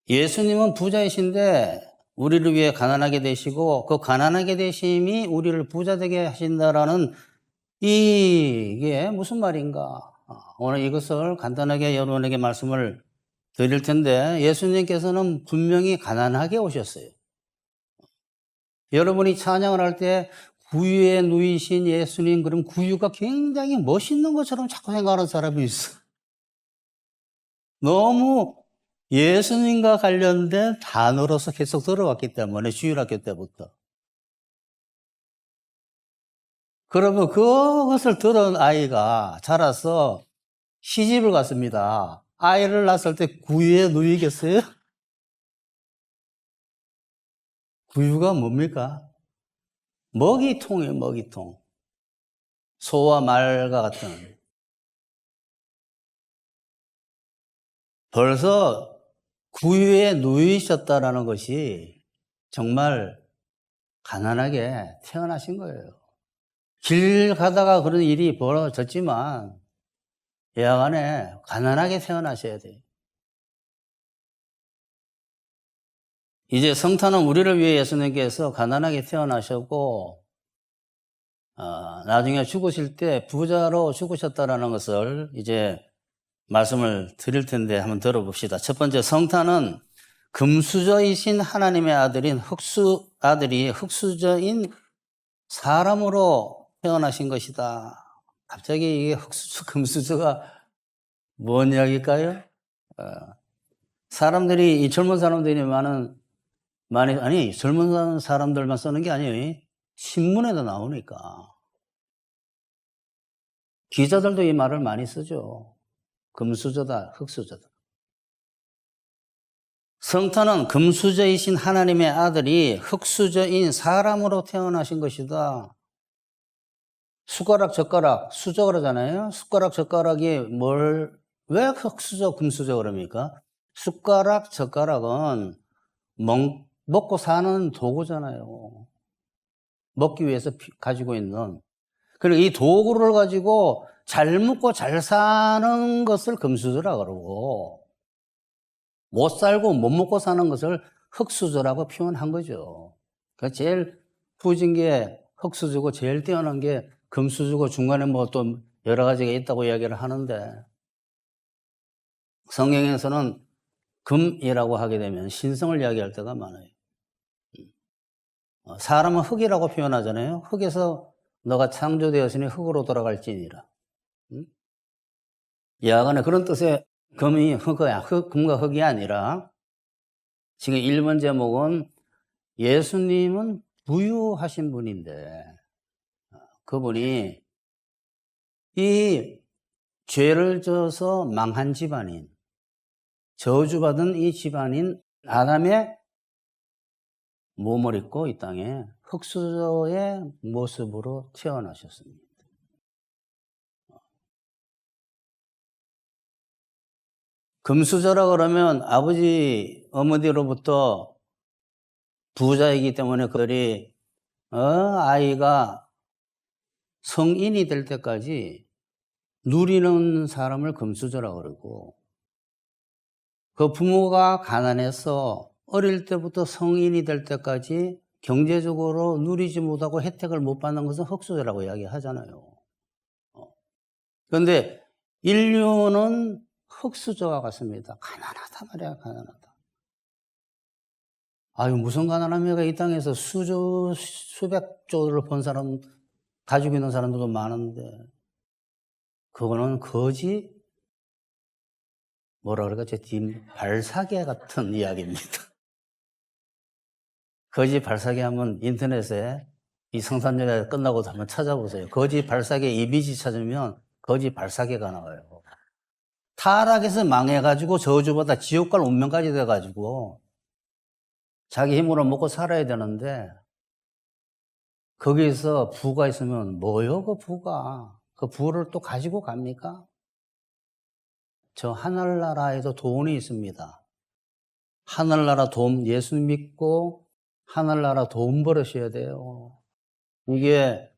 예수님은 부자이신데 우리를 위해 가난하게 되시고 그 가난하게 되심이 우리를 부자 되게 하신다라는 이게 무슨 말인가? 오늘 이것을 간단하게 여러분에게 말씀을 드릴 텐데 예수님께서는 분명히 가난하게 오셨어요. 여러분이 찬양을 할 때 구유에 누이신 예수님, 그럼 구유가 굉장히 멋있는 것처럼 자꾸 생각하는 사람이 있어. 너무 예수님과 관련된 단어로서 계속 들어왔기 때문에 주일학교 때부터. 그러면 그것을 들은 아이가 자라서 시집을 갔습니다. 아이를 낳았을 때 구유에 누이겠어요? 구유가 뭡니까? 먹이통이에요, 먹이통. 소와 말과 같은. 벌써 구유에 누이셨다라는 것이 정말 가난하게 태어나신 거예요. 길 가다가 그런 일이 벌어졌지만 여하간에 가난하게 태어나셔야 돼요. 이제 성탄은 우리를 위해 예수님께서 가난하게 태어나셨고 나중에 죽으실 때 부자로 죽으셨다라는 것을 이제 말씀을 드릴 텐데 한번 들어봅시다. 첫 번째, 성탄은 금수저이신 하나님의 아들이 흙수저인 사람으로 태어나신 것이다. 갑자기 이게 금수저가 뭔 이야기일까요? 사람들이, 이 젊은 사람들이 아니, 젊은 사람들만 쓰는 게 아니에요. 신문에도 나오니까. 기자들도 이 말을 많이 쓰죠. 금수저다, 흙수저다. 성탄은 금수저이신 하나님의 아들이 흙수저인 사람으로 태어나신 것이다. 숟가락, 젓가락, 수저 그러잖아요. 숟가락, 젓가락이 왜 흙수저, 금수저 그럽니까? 숟가락, 젓가락은 먹고 사는 도구잖아요. 먹기 위해서 가지고 있는. 그리고 이 도구를 가지고 잘 먹고 잘 사는 것을 금수저라 그러고, 못 살고 못 먹고 사는 것을 흙수저라고 표현한 거죠. 그러니까 제일 부진 게 흙수저고 제일 뛰어난 게 금수저고 중간에 뭐 또 여러 가지가 있다고 이야기를 하는데, 성경에서는 금이라고 하게 되면 신성을 이야기할 때가 많아요. 사람은 흙이라고 표현하잖아요. 흙에서 너가 창조되었으니 흙으로 돌아갈지니라. 야간에 그런 뜻의 금이 금과 흙이 아니라 지금 1번 제목은 예수님은 부유하신 분인데 그분이 이 죄를 져서 망한 집안인, 저주받은 이 집안인 아담의 몸을 입고 이 땅에 흙수저의 모습으로 태어나셨습니다. 금수저라 그러면 아버지, 어머니로부터 부자이기 때문에 그들이 아이가 성인이 될 때까지 누리는 사람을 금수저라 그러고, 그 부모가 가난해서 어릴 때부터 성인이 될 때까지 경제적으로 누리지 못하고 혜택을 못 받는 것은 흙수저라고 이야기하잖아요. 그런데 인류는 흙수저와 같습니다. 가난하다 말이야, 가난하다. 아유, 무슨 가난함이가 이 땅에서 수백 조를 번 사람, 가지고 있는 사람들도 많은데, 그거는 거지, 뭐라 그럴까, 발사계 같은 이야기입니다. 거지 발사계 하면 인터넷에 이 성산여대 끝나고 한번 찾아보세요. 거지 발사계 이미지 찾으면 거지 발사계가 나와요. 타락해서 망해가지고 저주받아 지옥 갈 운명까지 돼가지고 자기 힘으로 먹고 살아야 되는데 거기서 부가 있으면 뭐요 그 부가. 그 부를 또 가지고 갑니까? 저 하늘나라에도 돈이 있습니다. 하늘나라 돈, 예수 믿고 하늘나라 돈 벌으셔야 돼요. 이게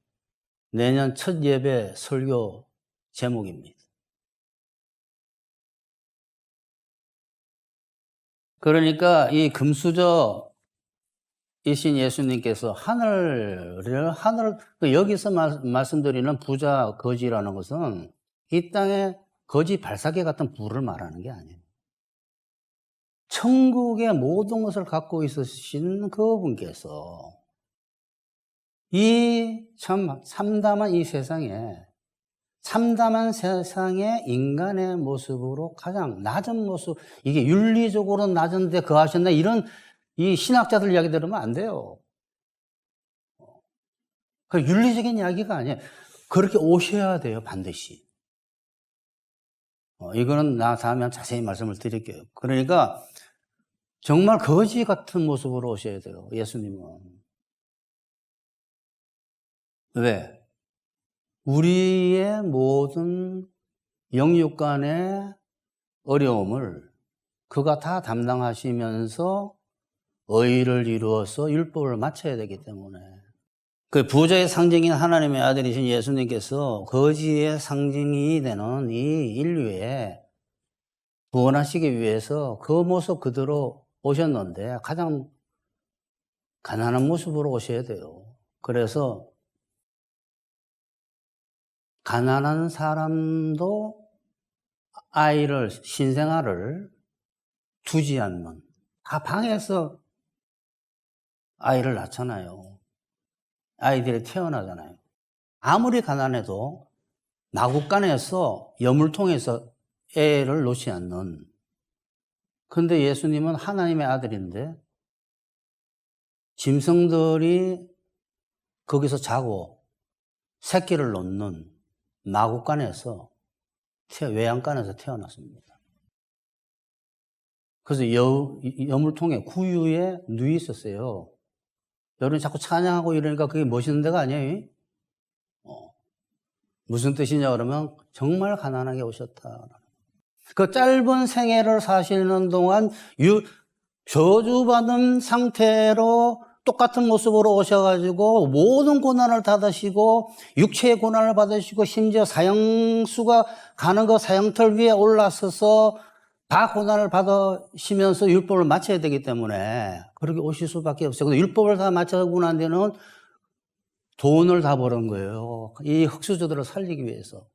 내년 첫 예배 설교 제목입니다. 그러니까 이 금수저이신 예수님께서 여기서 말씀드리는 부자 거지라는 것은 이 땅에 거지 발사계 같은 부를 말하는 게 아니에요. 천국의 모든 것을 갖고 있으신 그분께서 이 참 참담한 이 세상에 참담한 세상의 인간의 모습으로 가장 낮은 모습, 이게 윤리적으로 낮은데 거하셨나 이런 이 신학자들 이야기 들으면 안 돼요. 그 윤리적인 이야기가 아니에요. 그렇게 오셔야 돼요, 반드시. 이거는 다음에 자세히 말씀을 드릴게요. 그러니까 정말 거지 같은 모습으로 오셔야 돼요, 예수님은. 왜? 우리의 모든 영육간의 어려움을 그가 다 담당하시면서 의를 이루어서 율법을 마쳐야 되기 때문에 그 부자의 상징인 하나님의 아들이신 예수님께서 거지의 상징이 되는 이 인류에 구원하시기 위해서 그 모습 그대로 오셨는데 가장 가난한 모습으로 오셔야 돼요. 그래서 가난한 사람도 신생아를 두지 않는, 다 방에서 아이를 낳잖아요. 아이들이 태어나잖아요. 아무리 가난해도 마구간에서 여물통에서 애를 놓지 않는. 근데 예수님은 하나님의 아들인데 짐승들이 거기서 자고 새끼를 놓는 마구간에서 외양간에서 태어났습니다. 그래서 여물통에 구유에 누이 있었어요. 여러분 자꾸 찬양하고 이러니까 그게 멋있는 데가 아니에요. 무슨 뜻이냐 그러면 정말 가난하게 오셨다. 그 짧은 생애를 사시는 동안 저주받은 상태로 똑같은 모습으로 오셔가지고 모든 고난을 받으시고 육체의 고난을 받으시고 심지어 사형수가 가는 그 사형털 위에 올라서서 다 고난을 받으시면서 율법을 마쳐야 되기 때문에 그렇게 오실 수밖에 없어요. 근데 율법을 다 마치고 난 뒤에는 돈을 다 버는 거예요. 이 흙수저들을 살리기 위해서.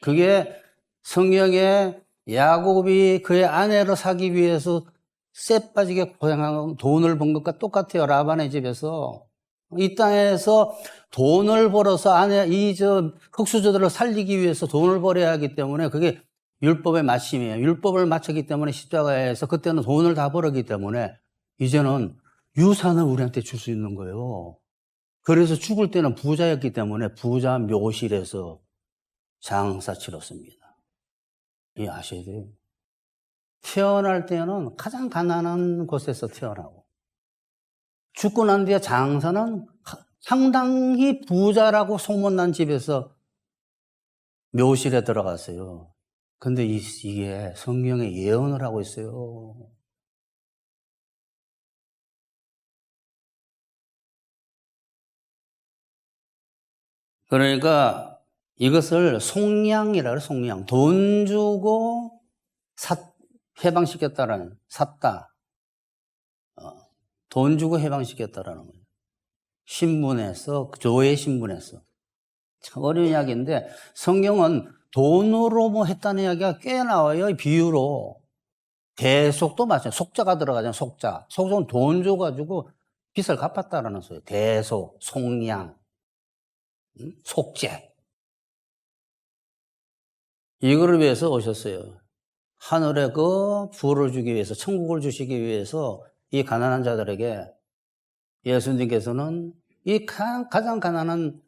그게 성경에 야곱이 그의 아내를 사기 위해서 쎄 빠지게 고생한 돈을 번 것과 똑같아요. 라반의 집에서. 이 땅에서 돈을 벌어서 흙수저들을 살리기 위해서 돈을 벌어야 하기 때문에 그게 율법의 마침이에요. 율법을 마쳤기 때문에 십자가에서 그때는 돈을 다 벌었기 때문에 이제는 유산을 우리한테 줄 수 있는 거예요. 그래서 죽을 때는 부자였기 때문에 부자 묘실에서 장사 치렀습니다. 이 아셔야 돼요. 태어날 때는 가장 가난한 곳에서 태어나고 죽고 난 뒤에 장사는 상당히 부자라고 소문난 집에서 묘실에 들어갔어요. 근데 이게 성경에 예언을 하고 있어요. 그러니까 이것을 속량이라 그래요. 속량. 돈 주고 해방시켰다라는, 샀다. 돈 주고 해방시켰다라는 거예요. 신분에서, 교회 신분에서. 참 어려운 이야기인데, 성경은 돈으로 뭐 했다는 이야기가 꽤 나와요. 이 비유로. 대속도 마찬가지예요. 속자가 들어가잖아요. 속자. 속자는 돈 줘가지고 빚을 갚았다라는 소리예요. 대속, 속량, 속죄. 이거를 위해서 오셨어요. 하늘의 그 부를 주기 위해서, 천국을 주시기 위해서 이 가난한 자들에게 예수님께서는 이 가장 가난한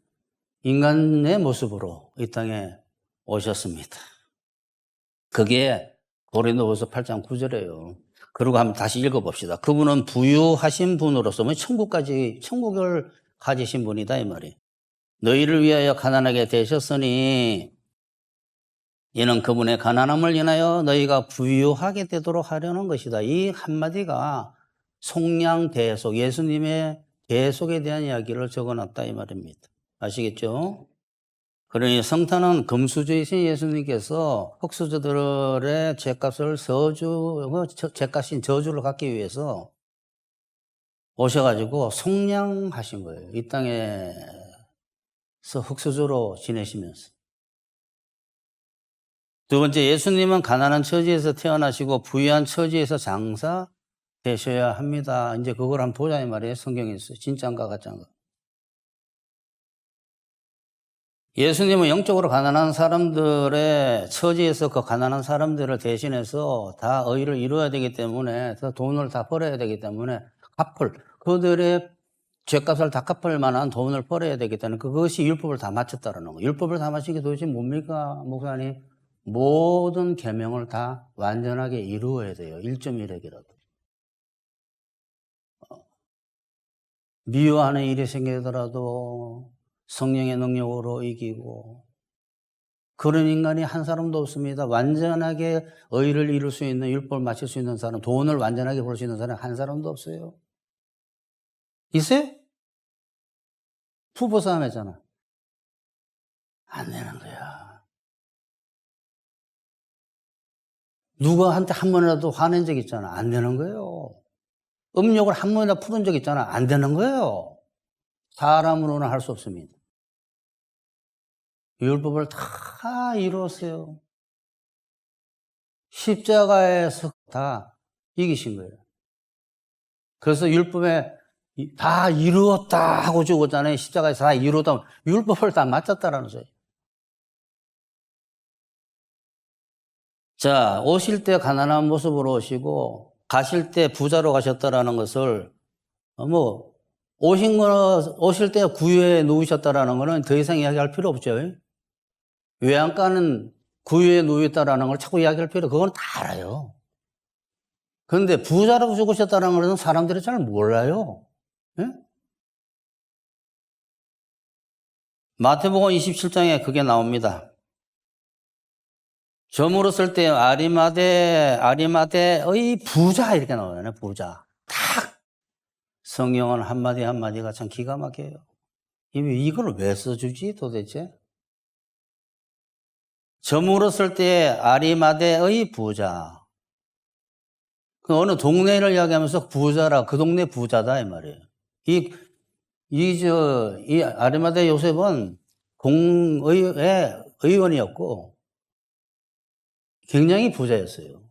인간의 모습으로 이 땅에 오셨습니다. 그게 고린도후서 8장 9절이에요. 그리고 한번 다시 읽어봅시다. 그분은 부유하신 분으로서 천국을 가지신 분이다 이 말이에요. 너희를 위하여 가난하게 되셨으니 이는 그분의 가난함을 인하여 너희가 부유하게 되도록 하려는 것이다. 이 한마디가 속량 대속, 예수님의 대속에 대한 이야기를 적어놨다 이 말입니다. 아시겠죠? 그러니 성탄은 금수저이신 예수님께서 흙수저들의 죄값을 죄값인 저주를 갖기 위해서 오셔가지고 속량하신 거예요. 이 땅에서 흙수저로 지내시면서. 두 번째, 예수님은 가난한 처지에서 태어나시고 부유한 처지에서 장사 되셔야 합니다. 이제 그걸 한번 보자 이 말이에요. 성경에 있어요. 진짜인가 가짜인가. 예수님은 영적으로 가난한 사람들의 처지에서 그 가난한 사람들을 대신해서 다 의를 이루어야 되기 때문에 더 돈을 다 벌어야 되기 때문에 그들의 죄값을 다 갚을 만한 돈을 벌어야 되기 때문에 그것이 율법을 다 마쳤다는 거예요. 율법을 다 마친 게 도대체 뭡니까, 목사님? 모든 계명을 다 완전하게 이루어야 돼요. 1.1핵이라도. 미워하는 일이 생기더라도 성령의 능력으로 이기고, 그런 인간이 한 사람도 없습니다. 완전하게 의를 이룰 수 있는, 율법을 마칠 수 있는 사람, 돈을 완전하게 벌 수 있는 사람 한 사람도 없어요. 있어요? 부부 싸움 했잖아. 안 되는 거야. 누구한테 한 번이라도 화낸 적 있잖아. 안 되는 거예요. 음욕을 한 번이라도 풀은 적 있잖아. 안 되는 거예요. 사람으로는 할 수 없습니다. 율법을 다 이루었어요. 십자가에서 다 이기신 거예요. 그래서 율법에 다 이루었다 하고 죽었잖아요. 십자가에서 다 이루었다. 율법을 다 마쳤다라는 소리. 자, 오실 때 가난한 모습으로 오시고 가실 때 부자로 가셨다라는 것을 오실 때 구유에 누우셨다라는 것은 더 이상 이야기할 필요 없죠. 외양간은 구유에 누웠다라는 걸 자꾸 이야기할 필요, 그건 다 알아요. 그런데 부자로 죽으셨다는 것은 사람들이 잘 몰라요. 예? 마태복음 27장에 그게 나옵니다. 점으로 쓸 때 아리마대의 부자 이렇게 나오잖아요. 부자. 딱 성경은 한마디 한마디가 참 기가 막혀요. 이걸 왜 써주지 도대체? 점으로 쓸 때 아리마대의 부자. 그 어느 동네를 이야기하면서 부자라, 그 동네 부자다 이 말이에요. 이 아리마대 요셉은 공의회 의원이었고 굉장히 부자였어요.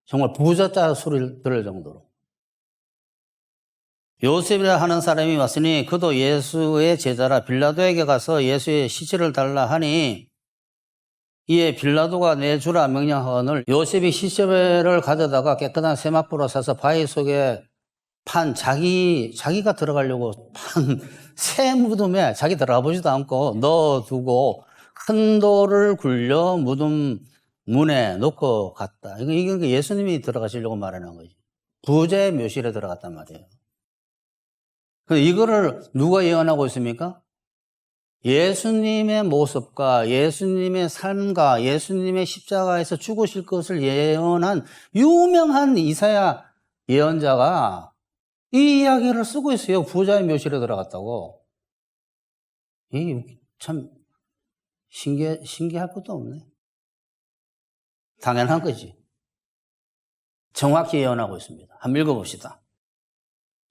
정말 부자자 소리를 들을 정도로. 요셉이라 하는 사람이 왔으니 그도 예수의 제자라 빌라도에게 가서 예수의 시체를 달라 하니 이에 빌라도가 내주라 명령하거늘 요셉이 시체를 가져다가 깨끗한 세마포로 사서 바위 속에 판 자기가 들어가려고 판 새 무덤에 자기 들어가 보지도 않고 넣어두고 큰 돌을 굴려 무덤 문에 놓고 갔다. 이건 예수님이 들어가시려고 말하는 거지. 부자의 묘실에 들어갔단 말이에요. 이거를 누가 예언하고 있습니까? 예수님의 모습과 예수님의 삶과 예수님의 십자가에서 죽으실 것을 예언한 유명한 이사야 예언자가 이 이야기를 쓰고 있어요. 부자의 묘실에 들어갔다고. 참 신기할 것도 없네. 당연한 거지. 정확히 예언하고 있습니다. 한번 읽어봅시다.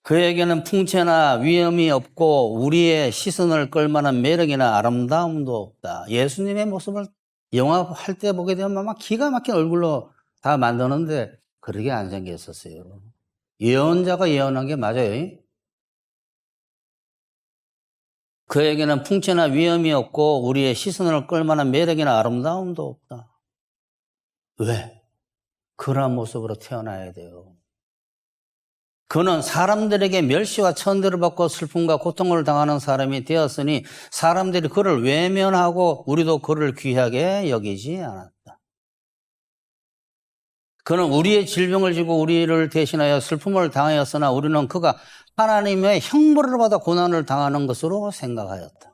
그에게는 풍채나 위엄이 없고 우리의 시선을 끌만한 매력이나 아름다움도 없다. 예수님의 모습을 영화할 때 보게 되면 막 기가 막힌 얼굴로 다 만드는데 그러게 안 생겼었어요. 예언자가 예언한 게 맞아요. 그에게는 풍채나 위엄이 없고 우리의 시선을 끌만한 매력이나 아름다움도 없다. 왜? 그런 모습으로 태어나야 돼요. 그는 사람들에게 멸시와 천대를 받고 슬픔과 고통을 당하는 사람이 되었으니 사람들이 그를 외면하고 우리도 그를 귀하게 여기지 않았다. 그는 우리의 질병을 지고 우리를 대신하여 슬픔을 당하였으나 우리는 그가 하나님의 형벌을 받아 고난을 당하는 것으로 생각하였다.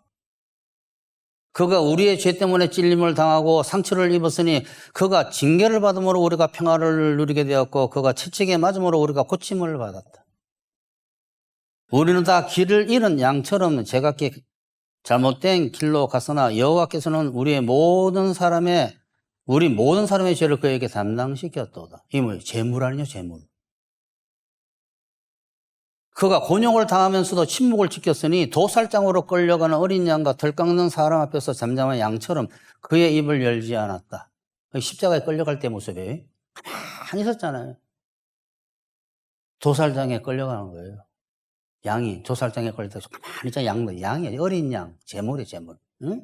그가 우리의 죄 때문에 찔림을 당하고 상처를 입었으니 그가 징계를 받음으로 우리가 평화를 누리게 되었고 그가 채찍에 맞음으로 우리가 고침을 받았다. 우리는 다 길을 잃은 양처럼 제각기 잘못된 길로 갔으나 여호와께서는 우리 모든 사람의 죄를 그에게 담당시켰도다. 이 뭐예요? 재물 아니냐, 재물. 그가 곤욕을 당하면서도 침묵을 지켰으니 도살장으로 끌려가는 어린 양과 덜 깎는 사람 앞에서 잠잠한 양처럼 그의 입을 열지 않았다. 십자가에 끌려갈 때 모습이 가만히 있었잖아요. 도살장에 끌려가는 거예요. 양이 도살장에 끌려서 가만히 있잖아요. 양이 어린 양, 재물이 재물. 응?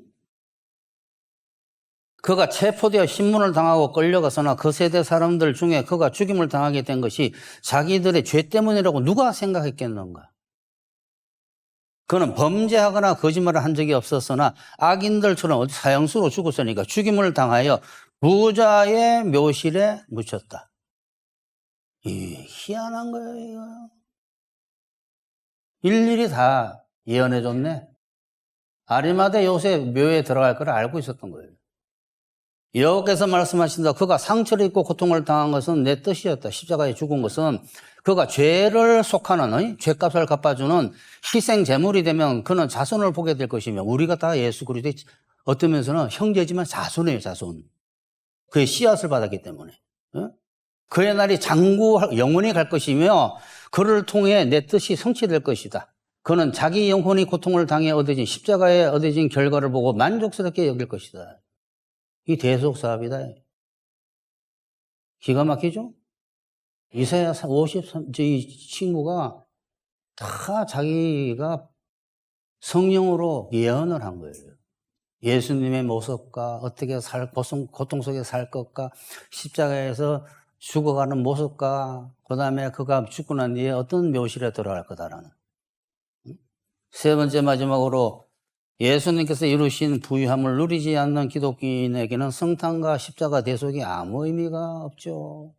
그가 체포되어 신문을 당하고 끌려가서나 그 세대 사람들 중에 그가 죽임을 당하게 된 것이 자기들의 죄 때문이라고 누가 생각했겠는가? 그는 범죄하거나 거짓말을 한 적이 없었으나 악인들처럼 사형수로 죽었으니까 죽임을 당하여 부자의 묘실에 묻혔다. 희한한 거예요, 이거. 일일이 다 예언해줬네. 아리마대 요셉 묘에 들어갈 걸 알고 있었던 거예요. 여호와께서 말씀하신다. 그가 상처를 입고 고통을 당한 것은 내 뜻이었다. 십자가에 죽은 것은 그가 죄를 속하는 죄값을 갚아주는 희생 제물이 되면 그는 자손을 보게 될 것이며 우리가 다 예수 그리스도의 어떤 면에서는 형제지만 자손이에요. 자손. 그의 씨앗을 받았기 때문에. 그의 날이 영원히 갈 것이며 그를 통해 내 뜻이 성취될 것이다. 그는 자기 영혼이 고통을 당해 얻어진 십자가에 얻어진 결과를 보고 만족스럽게 여길 것이다. 이 대속사업이다. 기가 막히죠? 이사야 53, 이 친구가 다 자기가 성령으로 예언을 한 거예요. 예수님의 모습과 어떻게 고통 속에 살 것과 십자가에서 죽어가는 모습과 그 다음에 그가 죽고 난 뒤에 어떤 묘실에 들어갈 거다라는. 세 번째 마지막으로 예수님께서 이루신 부유함을 누리지 않는 기독교인에게는 성탄과 십자가 대속이 아무 의미가 없죠.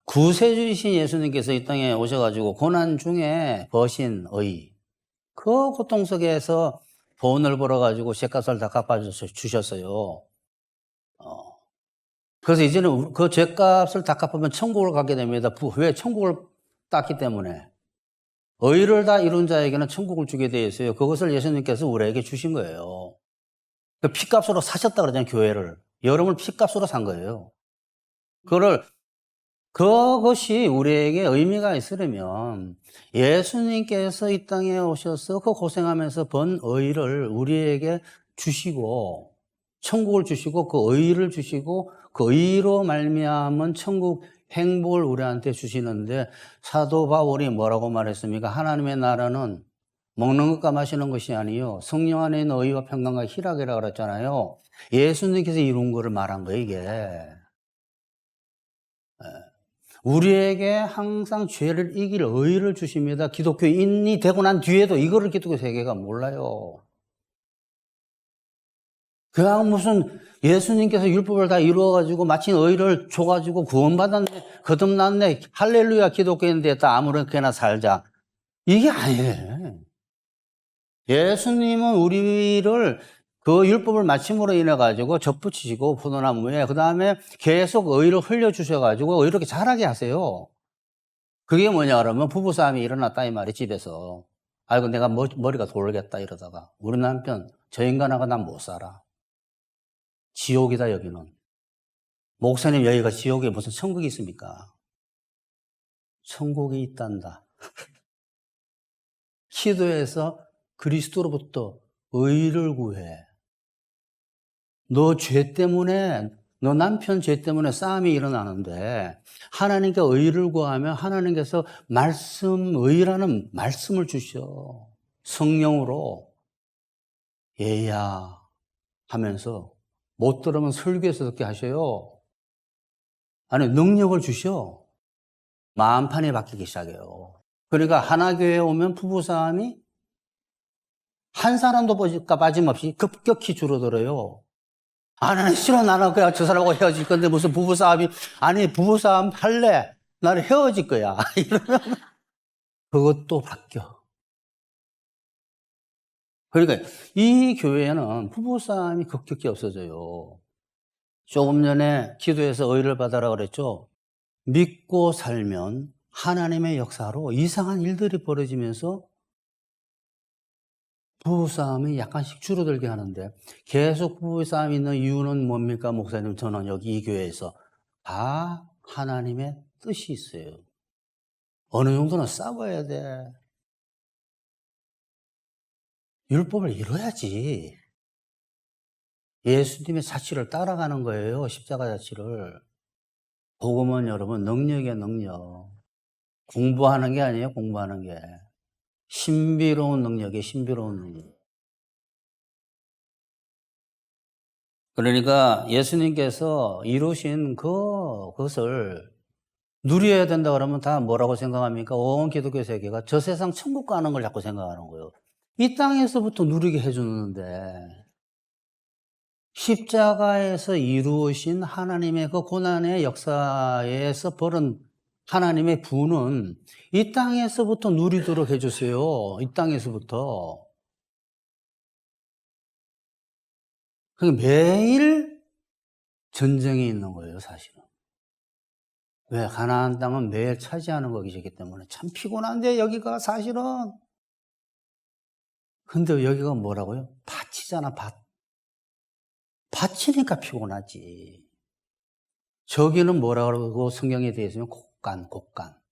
구세주이신 예수님께서 이 땅에 오셔가지고 고난 중에 버신 의, 그 고통 속에서 돈을 벌어가지고 죄값을 다 갚아주셨어요. 그래서 이제는 그 죄값을 다 갚으면 천국을 가게 됩니다. 왜? 천국을 땄기 때문에. 의를 다 이룬 자에게는 천국을 주게 되어 있어요. 그것을 예수님께서 우리에게 주신 거예요. 피값으로 사셨다 그러잖아요, 교회를. 여러분을 피값으로 산 거예요. 그것이 우리에게 의미가 있으려면 예수님께서 이 땅에 오셔서 그 고생하면서 번 의를 우리에게 주시고 천국을 주시고 그 의를 주시고 그 의로 말미암은 천국 행복을 우리한테 주시는데 사도 바울이 뭐라고 말했습니까? 하나님의 나라는 먹는 것과 마시는 것이 아니요 성령 안에 있는 의와 평강과 희락이라고 그랬잖아요. 예수님께서 이룬 거를 말한 거예요, 이게. 우리에게 항상 죄를 이길 의를 주십니다. 기독교인이 되고 난 뒤에도 이거를 기독교 세계가 몰라요. 그냥 무슨 예수님께서 율법을 다 이루어가지고 마침 의를 줘가지고 구원받았네, 거듭났네, 할렐루야 기독교인 됐다, 아무렇게나 살자. 이게 아니에요. 예수님은 우리를 그 율법을 마침으로 인해가지고 접붙이시고 포도나무에 그 다음에 계속 의를 흘려주셔가지고 이렇게 자라게 하세요. 그게 뭐냐 그러면 부부싸움이 일어났다 이 말이 집에서. 아이고 내가 머리가 돌겠다 이러다가 우리 남편 저 인간하고 난 못 살아. 지옥이다 여기는. 목사님 여기가 지옥에 무슨 천국이 있습니까? 천국이 있단다. 기도해서 그리스도로부터 의를 구해. 너 죄 때문에, 너 남편 죄 때문에 싸움이 일어나는데 하나님께 의를 구하면 하나님께서 의라는 말씀을 주셔. 성령으로 얘야 하면서 못 들으면 설교에서 듣게 하셔요. 아니 능력을 주셔. 마음판이 바뀌기 시작해요. 그러니까 하나교회에 오면 부부싸움이 한 사람도 빠짐없이 급격히 줄어들어요. 나는 싫어. 나는 그냥 저 사람하고 헤어질 건데 무슨 부부싸움이. 아니 부부싸움 할래. 나는 헤어질 거야. 이러면 그것도 바뀌어. 그러니까 이 교회에는 부부싸움이 급격히 없어져요. 조금 전에 기도해서 의를 받아라 그랬죠. 믿고 살면 하나님의 역사로 이상한 일들이 벌어지면서 부부싸움이 약간씩 줄어들게 하는데 계속 부부싸움이 있는 이유는 뭡니까? 목사님, 저는 여기 이 교회에서 다 하나님의 뜻이 있어요. 어느 정도는 싸워야 돼. 율법을 이뤄야지. 예수님의 자취를 따라가는 거예요. 십자가 자취를. 복음은 여러분 능력이야, 능력. 공부하는 게 아니에요. 공부하는 게. 신비로운 능력이에요. 신비로운 능력. 그러니까 예수님께서 이루신 그것을 누려야 된다 그러면 다 뭐라고 생각합니까? 온 기독교 세계가 저 세상 천국 가는 걸 자꾸 생각하는 거예요. 이 땅에서부터 누리게 해주는데 십자가에서 이루신 하나님의 그 고난의 역사에서 벌은 하나님의 분은 이 땅에서부터 누리도록 해주세요. 이 땅에서부터. 매일 전쟁이 있는 거예요, 사실은. 왜? 가나안 땅은 매일 차지하는 것이기 때문에 참 피곤한데 여기가 사실은. 근데 여기가 뭐라고요? 밭이잖아, 밭. 밭이니까 피곤하지. 저기는 뭐라고 성경에 되어 있으면 곡간, 곡간.